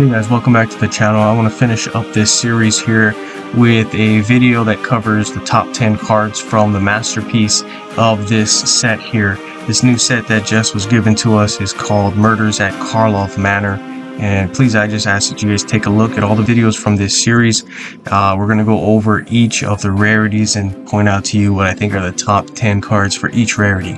Hey guys, welcome back to the channel. I want to finish up this series here with a video that covers the top 10 cards from the masterpiece of this set here. This new set that just was given to us is called Murders at Karlov Manor. And please, I just ask that you guys take a look at all the videos from this series. We're going to go over each of the rarities and point out to you what I think are the top 10 cards for each rarity.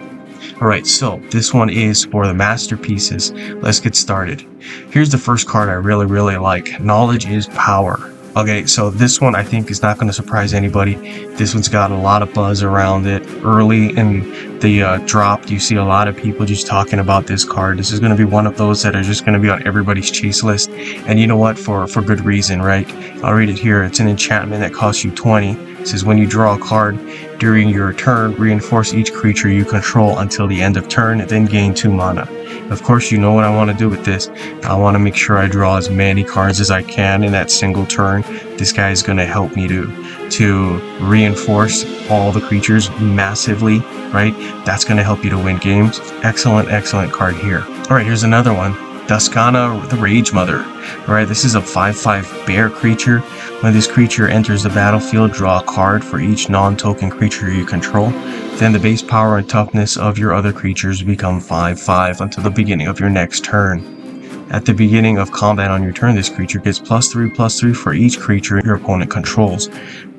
Alright, so this one is for the masterpieces. Let's get started. Here's the first card I really like. Knowledge is power. Okay, so this one I think is not going to surprise anybody. This one's got a lot of buzz around it. Early in the drop, you see a lot of people just talking about this card. This is going to be one of those that are just going to be on everybody's chase list. And you know what? For good reason, right? I'll read it here. It's an enchantment that costs you 20. It says when you draw a card during your turn, reinforce each creature you control until the end of turn, and then gain 2 mana. Of course, you know what I want to do with this. I want to make sure I draw as many cards as I can in that single turn. This guy is going to help me to reinforce all the creatures massively, right? That's going to help you to win games. Excellent card here. All right, here's another one. Duskana the Rage Mother. Alright, this is a 5/5 bear creature. When this creature enters the battlefield, draw a card for each non-token creature you control. Then the base power and toughness of your other creatures become 5/5 until the beginning of your next turn. At the beginning of combat on your turn, this creature gets +3/+3 for each creature your opponent controls.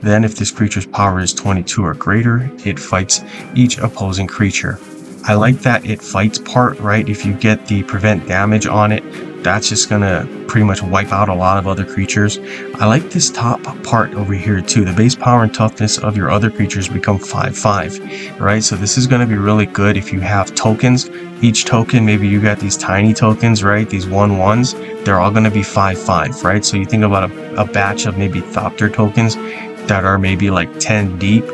Then if this creature's power is 22 or greater, it fights each opposing creature. I like that it fights part, right? If you get the prevent damage on it, that's just gonna pretty much wipe out a lot of other creatures. I like this top part over here too. The base power and toughness of your other creatures become 5/5, right? So this is gonna be really good if you have tokens. Each token, maybe you got these tiny tokens, right? These 1/1s, they're all gonna be 5/5, right? So you think about a batch of maybe Thopter tokens that are maybe like 10 deep,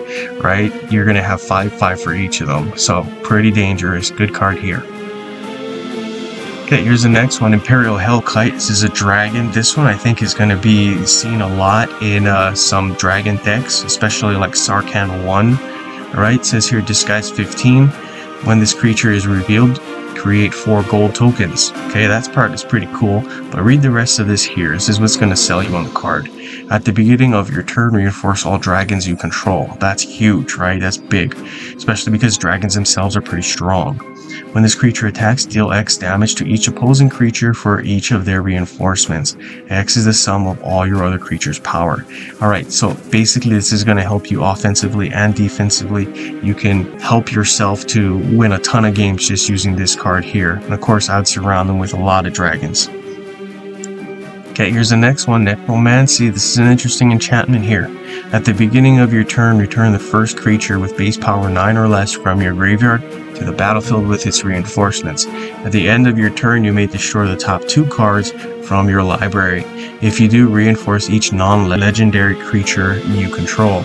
right? You're gonna have 5/5 for each of them. So pretty dangerous. Good card here. Okay, here's the next one, Imperial Kite. This is a dragon. This one I think is going to be seen a lot in some dragon decks, especially like Sarkhan 1. Alright, it says here disguise 15. When this creature is revealed, create 4 gold tokens. Okay, that part is pretty cool, but read the rest of this here. This is what's going to sell you on the card. At the beginning of your turn, reinforce all dragons you control. That's huge, right? That's big, especially because dragons themselves are pretty strong. When this creature attacks, deal X damage to each opposing creature for each of their reinforcements. X is the sum of all your other creatures' power. Alright, so basically this is going to help you offensively and defensively. You can help yourself to win a ton of games just using this card here. And of course, I'd surround them with a lot of dragons. Okay, here's the next one, Necromancy. This is an interesting enchantment here. At the beginning of your turn, return the first creature with base power 9 or less from your graveyard to the battlefield with its reinforcements. At the end of your turn, you may destroy the top 2 cards from your library. If you do, reinforce each non-legendary creature you control.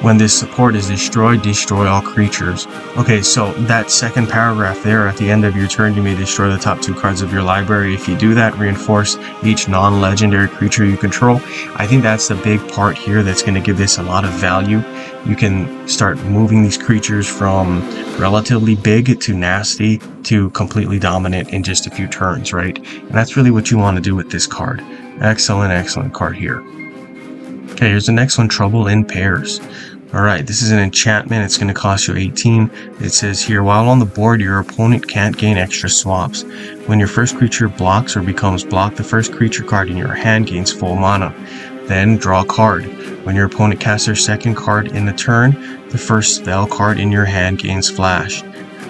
When this support is destroyed, destroy all creatures. Okay, so that second paragraph there, at the end of your turn, you may destroy the top 2 cards of your library. If you do that, reinforce each non-legendary creature you control. I think that's the big part here that's going to give this a lot of value. You can start moving these creatures from relatively big to nasty to completely dominant in just a few turns, right? And that's really what you want to do with this card. Excellent card here. Okay, here's the next one, Trouble in Pairs. Alright, this is an enchantment. It's going to cost you 18. It says here, while on the board, your opponent can't gain extra swaps. When your first creature blocks or becomes blocked, the first creature card in your hand gains full mana. Then draw a card. When your opponent casts their second card in the turn, the first spell card in your hand gains flash.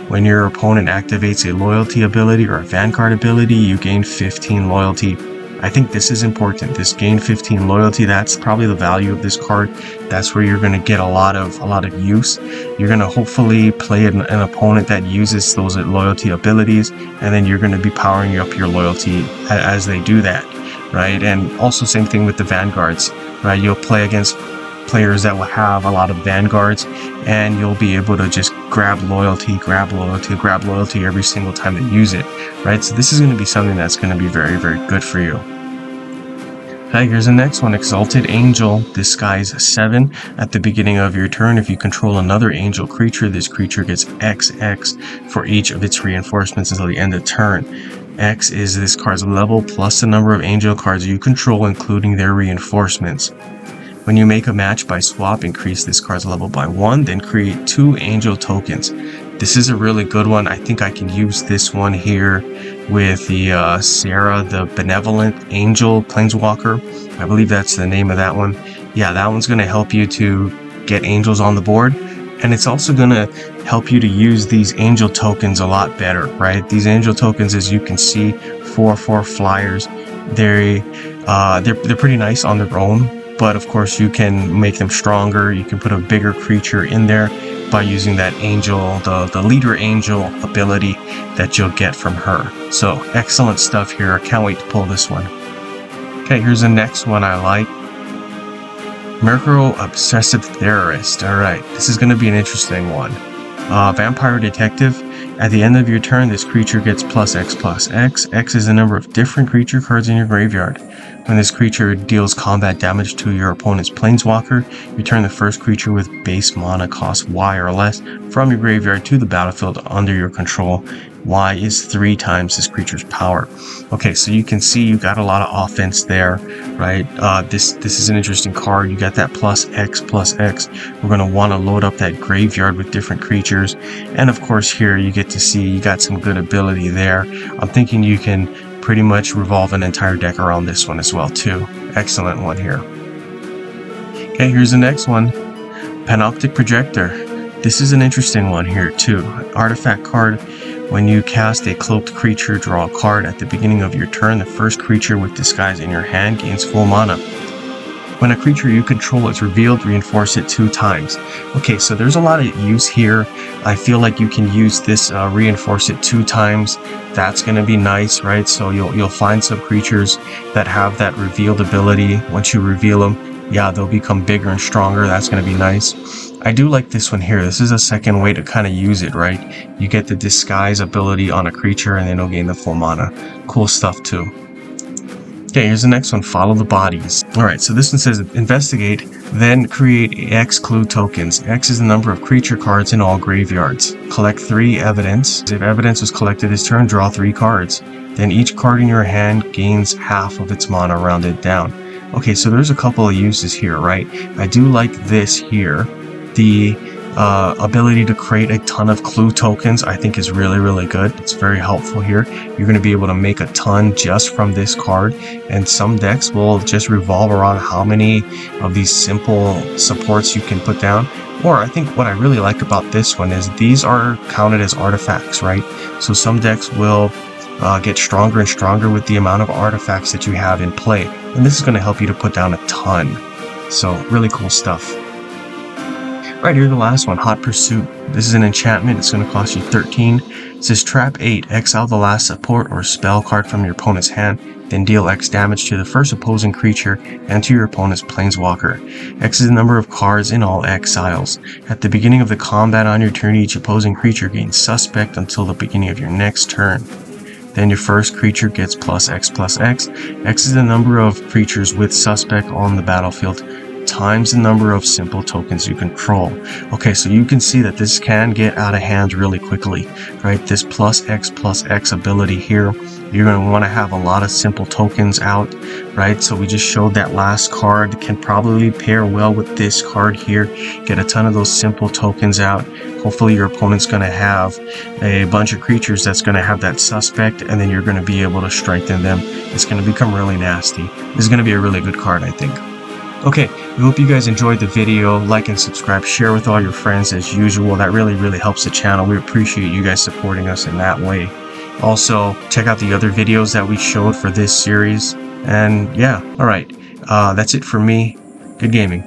When your opponent activates a loyalty ability or a vanguard ability, you gain 15 loyalty. I think this is important. This gain 15 loyalty, that's probably the value of this card. That's where you're going to get a lot of use. You're going to hopefully play an opponent that uses those loyalty abilities, and then you're going to be powering up your loyalty as they do that, right? And also same thing with the vanguards, right? You'll play against players that will have a lot of vanguards, and you'll be able to just grab loyalty every single time they use it, right? So this is going to be something that's going to be very good for you. Okay, here's the next one, Exalted Angel, disguise 7. At the beginning of your turn, if you control another angel creature, this creature gets XX for each of its reinforcements until the end of turn. X is this card's level plus the number of angel cards you control, including their reinforcements. When you make a match by swap, increase this card's level by 1, then create 2 angel tokens. This is a really good one. I think I can use this one here with the Sarah, the Benevolent Angel Planeswalker. I believe that's the name of that one. Yeah, that one's going to help you to get angels on the board. And it's also going to help you to use these angel tokens a lot better, right? These angel tokens, as you can see, 4/4 flyers. They're pretty nice on their own, but of course you can make them stronger. You can put a bigger creature in there by using that angel, the leader angel ability that you'll get from her. So excellent stuff here. I can't wait to pull this one. Okay, here's the next one I like. Mercury Obsessive Terrorist. Alright, this is going to be an interesting one. Vampire Detective. At the end of your turn, this creature gets +X/+X. X is the number of different creature cards in your graveyard. When this creature deals combat damage to your opponent's planeswalker, return the first creature with base mana cost Y or less from your graveyard to the battlefield under your control. Y is 3 times this creature's power. Okay, so you can see you got a lot of offense there, right? This is an interesting card. You got that +X/+X. We're going to want to load up that graveyard with different creatures. And of course here you get to see you got some good ability there. I'm thinking you can pretty much revolve an entire deck around this one as well too. Excellent one here. Okay, here's the next one. Panoptic Projector. This is an interesting one here too. Artifact card. When you cast a cloaked creature, draw a card. At the beginning of your turn, the first creature with disguise in your hand gains full mana. When a creature you control is revealed, reinforce it 2 times. Okay, so there's a lot of use here. I feel like you can use this reinforce it 2 times. That's going to be nice, right? So you'll find some creatures that have that revealed ability. Once you reveal them, yeah, they'll become bigger and stronger. That's going to be nice. I do like this one here. This is a second way to kind of use it, right? You get the disguise ability on a creature and then it'll gain the full mana. Cool stuff too. Okay, here's the next one. Follow the bodies. Alright, so this one says investigate, then create X clue tokens. X is the number of creature cards in all graveyards. Collect 3 evidence. If evidence was collected this turn, draw 3 cards. Then each card in your hand gains half of its mana rounded down. Okay, so there's a couple of uses here, right? I do like this here. The ability to create a ton of clue tokens I think is really good. It's very helpful here. You're going to be able to make a ton just from this card, and some decks will just revolve around how many of these simple supports you can put down. Or I think what I really like about this one is these are counted as artifacts, right? So some decks will get stronger and stronger with the amount of artifacts that you have in play, and this is going to help you to put down a ton. So really cool stuff. Right, here's the last one, Hot Pursuit. This is an enchantment. It's going to cost you 13. It says trap 8, exile the last support or spell card from your opponent's hand, then deal X damage to the first opposing creature and to your opponent's planeswalker. X is the number of cards in all exiles. At the beginning of the combat on your turn, each opposing creature gains suspect until the beginning of your next turn. Then your first creature gets +X/+X. X is the number of creatures with suspect on the battlefield times the number of simple tokens you control. Okay, so you can see that this can get out of hand really quickly, right? This +X/+X ability here, you're going to want to have a lot of simple tokens out, right? So we just showed that last card can probably pair well with this card here. Get a ton of those simple tokens out. Hopefully your opponent's going to have a bunch of creatures that's going to have that suspect, and then you're going to be able to strengthen them. It's going to become really nasty. This is going to be a really good card, I think. Okay, we hope you guys enjoyed the video. Like and subscribe, share with all your friends as usual. That really helps the channel. We appreciate you guys supporting us in that way. Also, check out the other videos that we showed for this series. And yeah, alright, that's it for me. Good gaming.